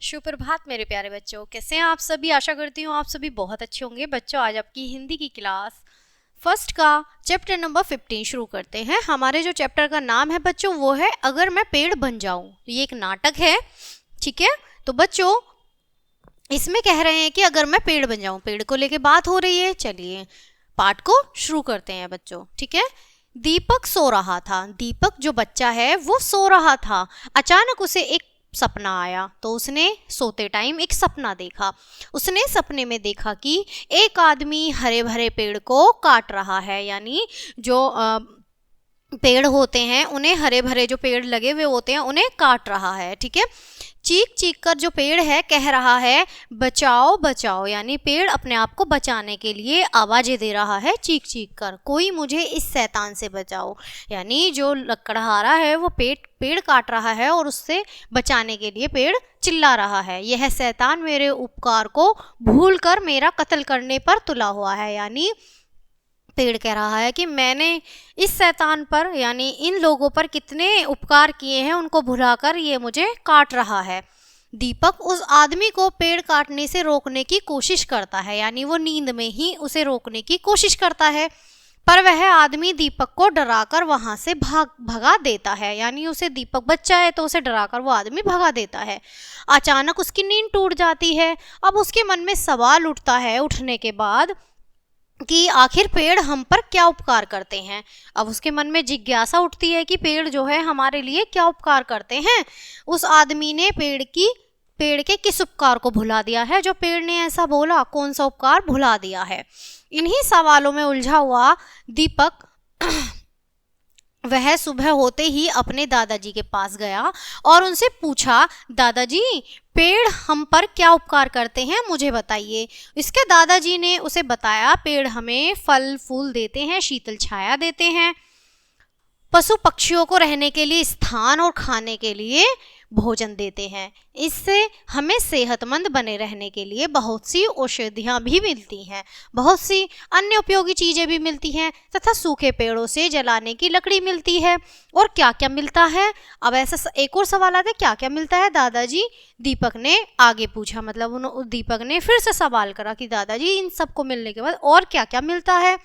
सुप्रभात मेरे प्यारे बच्चों, कैसे हैं आप सभी। आशा करती हूँ आप सभी बहुत अच्छे होंगे। बच्चों, आज आपकी हिंदी की क्लास फर्स्ट का चैप्टर नंबर 15 शुरू करते हैं। हमारे जो चैप्टर का नाम है बच्चों वो है अगर मैं पेड़ बन जाऊं। ये एक नाटक है, ठीक है। तो बच्चों इसमें कह रहे हैं कि अगर मैं पेड़ बन जाऊं, पेड़ को लेके बात हो रही है। चलिए पाठ को शुरू करते हैं बच्चों, ठीक है। दीपक सो रहा था। दीपक जो बच्चा है वो सो रहा था। अचानक उसे एक सपना आया, तो उसने सोते टाइम एक सपना देखा। उसने सपने में देखा कि एक आदमी हरे भरे पेड़ को काट रहा है, यानी जो पेड़ होते हैं उन्हें, हरे भरे जो पेड़ लगे हुए होते हैं उन्हें काट रहा है, ठीक है। चीख चीख कर जो पेड़ है कह रहा है बचाओ बचाओ, यानी पेड़ अपने आप को बचाने के लिए आवाजें दे रहा है चीख चीख कर, कोई मुझे इस शैतान से बचाओ। यानी जो लकड़हारा है वो पेड़ काट रहा है और उससे बचाने के लिए पेड़ चिल्ला रहा है, यह शैतान मेरे उपकार को भूलकर मेरा कत्ल करने पर तुला हुआ है। यानी पेड़ कह रहा है कि मैंने इस शैतान पर, यानी इन लोगों पर कितने उपकार किए हैं, उनको भुलाकर ये मुझे काट रहा है। दीपक उस आदमी को पेड़ काटने से रोकने की कोशिश करता है, यानी वो नींद में ही उसे रोकने की कोशिश करता है, पर वह आदमी दीपक को डराकर वहां से भगा देता है। यानी उसे दीपक बच्चा है तो उसे डराकर वो आदमी भगा देता है। अचानक उसकी नींद टूट जाती है। अब उसके मन में सवाल उठता है उठने के बाद कि आखिर पेड़ हम पर क्या उपकार करते हैं। अब उसके मन में जिज्ञासा उठती है कि पेड़ जो है हमारे लिए क्या उपकार करते हैं। उस आदमी ने पेड़ के किस उपकार को भुला दिया है, जो पेड़ ने ऐसा बोला, कौन सा उपकार भुला दिया है। इन्हीं सवालों में उलझा हुआ दीपक वह सुबह होते ही अपने दादाजी के पास गया और उनसे पूछा, दादाजी पेड़ हम पर क्या उपकार करते हैं, मुझे बताइए। इसके दादाजी ने उसे बताया, पेड़ हमें फल फूल देते हैं, शीतल छाया देते हैं, पशु पक्षियों को रहने के लिए स्थान और खाने के लिए भोजन देते हैं। इससे हमें सेहतमंद बने रहने के लिए बहुत सी औषधियाँ भी मिलती हैं, बहुत सी अन्य उपयोगी चीज़ें भी मिलती हैं, तथा सूखे पेड़ों से जलाने की लकड़ी मिलती है। और क्या क्या मिलता है? अब ऐसा एक और सवाल आता है, क्या क्या मिलता है दादाजी? दीपक ने आगे पूछा, मतलब दीपक ने फिर से सवाल करा कि दादाजी इन सबको मिलने के बाद और क्या क्या मिलता है।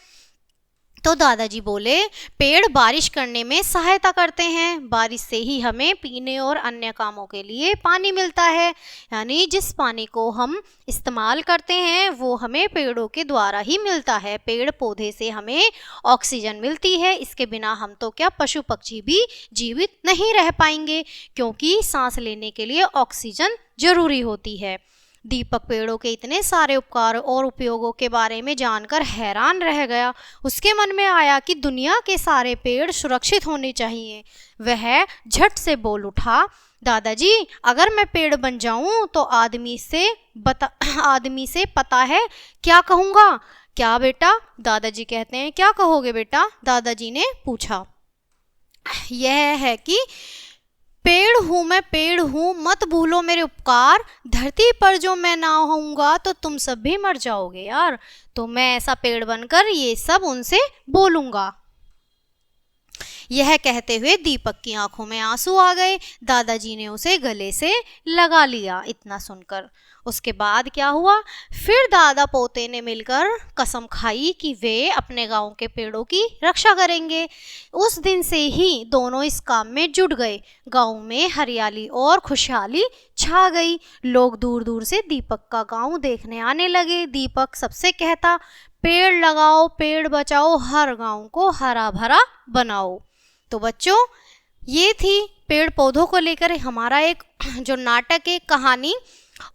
तो दादाजी बोले, पेड़ बारिश करने में सहायता करते हैं, बारिश से ही हमें पीने और अन्य कामों के लिए पानी मिलता है। यानी जिस पानी को हम इस्तेमाल करते हैं वो हमें पेड़ों के द्वारा ही मिलता है। पेड़ पौधे से हमें ऑक्सीजन मिलती है, इसके बिना हम तो क्या पशु पक्षी भी जीवित नहीं रह पाएंगे, क्योंकि सांस लेने के लिए ऑक्सीजन जरूरी होती है। दीपक पेड़ों के इतने सारे उपकार और उपयोगों के बारे में जानकर हैरान रह गया। उसके मन में आया कि दुनिया के सारे पेड़ सुरक्षित होने चाहिए। वह झट से बोल उठा, दादाजी अगर मैं पेड़ बन जाऊं तो आदमी से पता है क्या कहूँगा? क्या बेटा? दादाजी कहते हैं, क्या कहोगे बेटा? दादाजी ने पूछा। यह है कि पेड़ हूँ मैं, पेड़ हूँ, मत भूलो मेरे उपकार, धरती पर जो मैं ना होऊंगा तो तुम सब भी मर जाओगे यार। तो मैं ऐसा पेड़ बनकर ये सब उनसे बोलूँगा। यह कहते हुए दीपक की आंखों में आंसू आ गए। दादाजी ने उसे गले से लगा लिया। इतना सुनकर उसके बाद क्या हुआ? फिर दादा पोते ने मिलकर कसम खाई कि वे अपने गांव के पेड़ों की रक्षा करेंगे। उस दिन से ही दोनों इस काम में जुट गए। गांव में हरियाली और खुशहाली छा गई। लोग दूर दूर से दीपक का गांव देखने आने लगे। दीपक सबसे कहता, पेड़ लगाओ, पेड़ बचाओ, हर गांव को हरा भरा बनाओ। तो बच्चों ये थी पेड़ पौधों को लेकर हमारा एक जो नाटक है, कहानी।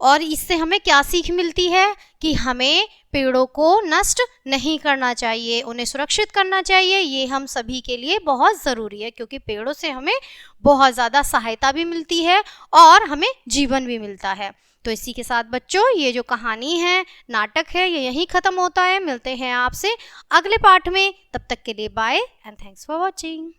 और इससे हमें क्या सीख मिलती है कि हमें पेड़ों को नष्ट नहीं करना चाहिए, उन्हें सुरक्षित करना चाहिए। ये हम सभी के लिए बहुत ज़रूरी है, क्योंकि पेड़ों से हमें बहुत ज़्यादा सहायता भी मिलती है और हमें जीवन भी मिलता है। तो इसी के साथ बच्चों ये जो कहानी है, नाटक है, ये यहीं ख़त्म होता है। मिलते हैं आपसे अगले पाठ में, तब तक के लिए bye and thanks for watching.